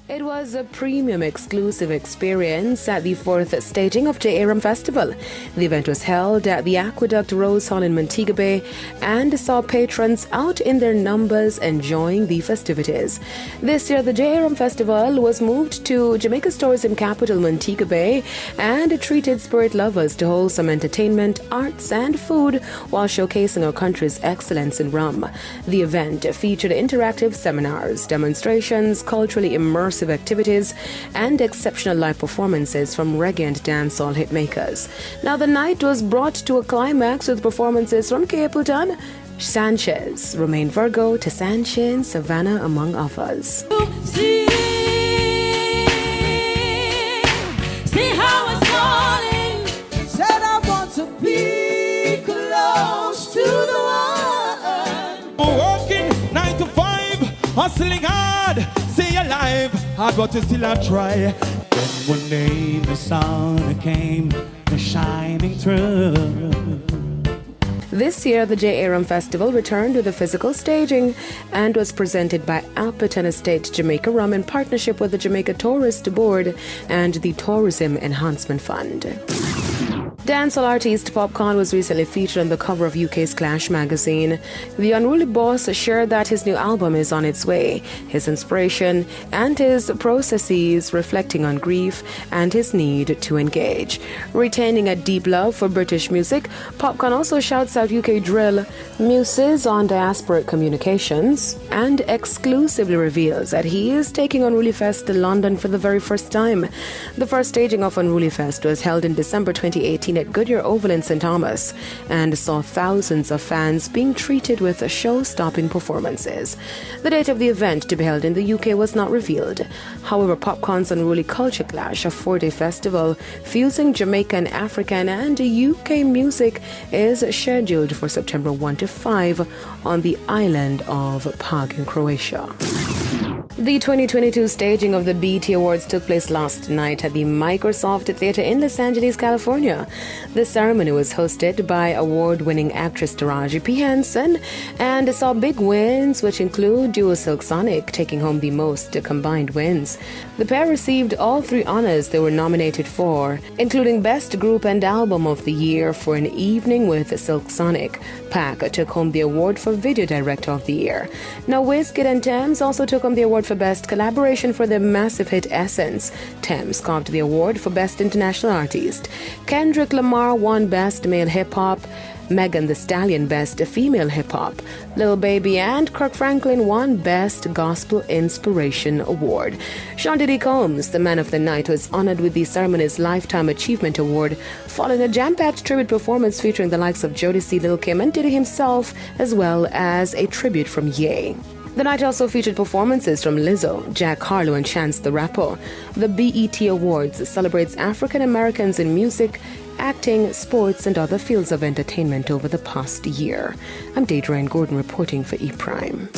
It was a premium exclusive experience at the fourth staging of J. Festival. The event was held at the Aqueduct Rose Hall in Montego Bay and saw patrons out in their numbers enjoying the festivities. This year, the J. Festival was moved to Jamaica's tourism capital, Montego Bay, and treated spirit lovers to wholesome entertainment, arts, and food while showcasing our country's excellence in rum. The event featured interactive seminars, demonstrations, culturally immersive activities, and exceptional live performances from reggae and dancehall hitmakers. Now, the night was brought to a climax with performances from Capleton, Sanchez, Romain Virgo, Sanchez, Savannah, among others. See how it's falling. Said I want to be close to the one. Working 9 to 5, hustling hard, stay alive, hard but you still a try. Then one day the sun came shining through. This year, the J. Festival returned with a physical staging and was presented by Alperton Estate Jamaica Rum in partnership with the Jamaica Tourist Board and the Tourism Enhancement Fund. Dancehall artist Popcaan was recently featured on the cover of UK's Clash magazine. The unruly boss shared that his new album is on its way, his inspiration and his processes reflecting on grief and his need to engage. Retaining a deep love for British music, Popcaan also shouts out UK drill, muses on diasporic communications, and exclusively reveals that he is taking Unruly Fest to London for the very first time. The first staging of Unruly Fest was held in December 2018 at Goodyear Oval in St. Thomas and saw thousands of fans being treated with show-stopping performances. The date of the event to be held in the UK was not revealed. However, Popcaan's Unruly Culture Clash, a 4-day festival fusing Jamaican, African and UK music, is scheduled for September 1 to 5 on the island of Pag in Croatia. The 2022 staging of the BET Awards took place last night at the Microsoft Theater in Los Angeles, California. The ceremony was hosted by award-winning actress Taraji P. Henson and saw big wins, which include duo Silk Sonic taking home the most combined wins. The pair received all 3 honors they were nominated for, including Best Group and Album of the Year for an evening with Silk Sonic. Pac took home the award for Video Director of the Year. Now, Wizkid and Thames also took home the award for Best Collaboration for their massive hit Essence. Thames carved the award for Best International Artist. Kendrick Lamar won Best Male Hip Hop. Megan Thee Stallion Best Female Hip Hop. Lil Baby and Kirk Franklin won Best Gospel Inspiration Award. Sean Diddy Combs, the man of the night, was honored with the ceremony's Lifetime Achievement Award following a jam-packed tribute performance featuring the likes of Jodeci, Lil Kim and Diddy himself, as well as a tribute from Ye. The night also featured performances from Lizzo, Jack Harlow, and Chance the Rapper. The BET Awards celebrates African Americans in music, acting, sports, and other fields of entertainment over the past year. I'm Deidre Gordon reporting for ePrime.